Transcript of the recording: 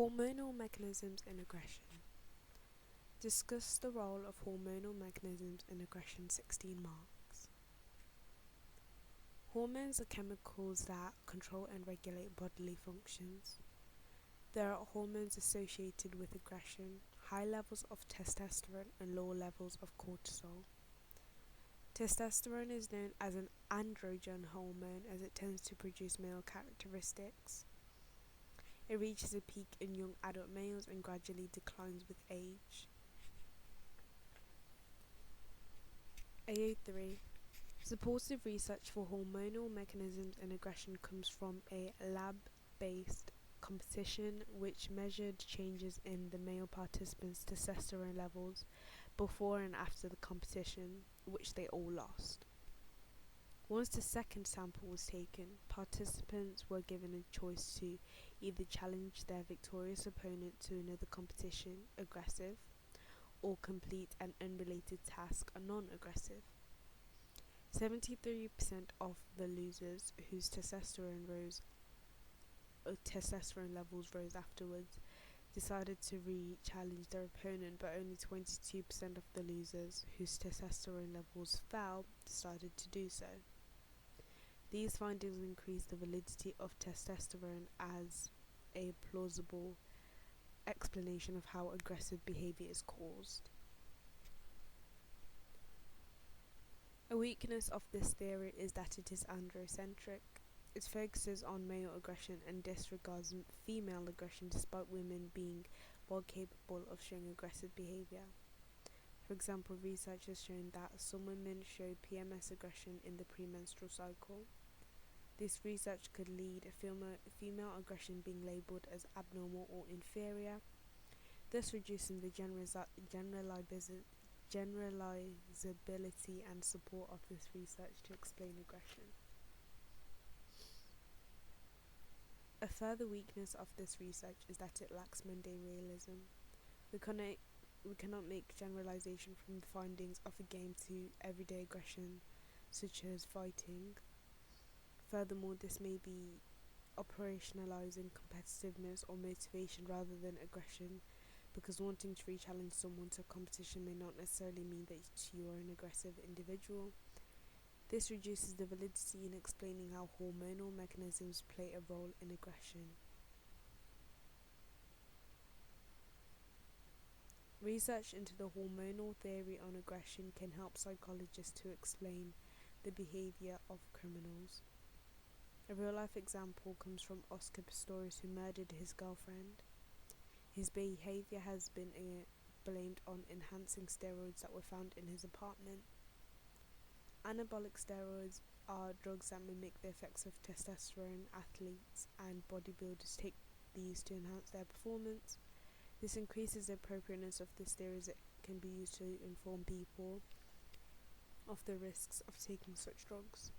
Hormonal mechanisms in aggression. Discuss the role of hormonal mechanisms in aggression. 16 marks. Hormones are chemicals that control and regulate bodily functions. There are hormones associated with aggression, high levels of testosterone and low levels of cortisol. Testosterone is known as an androgen hormone as it tends to produce male characteristics. It reaches a peak in young adult males and gradually declines with age. AO3. Supportive research for hormonal mechanisms in aggression comes from a lab-based competition which measured changes in the male participants' testosterone levels before and after the competition, which they all lost. Once the second sample was taken, participants were given a choice to either challenge their victorious opponent to another competition, aggressive, or complete an unrelated task, a non-aggressive. 73% of the losers whose testosterone levels rose afterwards decided to re-challenge their opponent, but only 22% of the losers whose testosterone levels fell decided to do so. These findings increase the validity of testosterone as a plausible explanation of how aggressive behavior is caused. A weakness of this theory is that it is androcentric. It focuses on male aggression and disregards female aggression despite women being more capable of showing aggressive behavior. For example, research has shown that some women show PMS aggression in the premenstrual cycle. This research could lead female aggression being labelled as abnormal or inferior, thus reducing the generalizability and support of this research to explain aggression. A further weakness of this research is that it lacks mundane realism. We cannot make generalization from the findings of a game to everyday aggression, such as fighting. Furthermore, this may be operationalizing competitiveness or motivation rather than aggression, because wanting to re-challenge someone to a competition may not necessarily mean that you are an aggressive individual. This reduces the validity in explaining how hormonal mechanisms play a role in aggression. Research into the hormonal theory on aggression can help psychologists to explain the behavior of criminals. A real-life example comes from Oscar Pistorius, who murdered his girlfriend. His behavior has been blamed on enhancing steroids that were found in his apartment. Anabolic steroids are drugs that mimic the effects of testosterone. Athletes and bodybuilders take these to enhance their performance. This increases the appropriateness of this theory as it can be used to inform people of the risks of taking such drugs.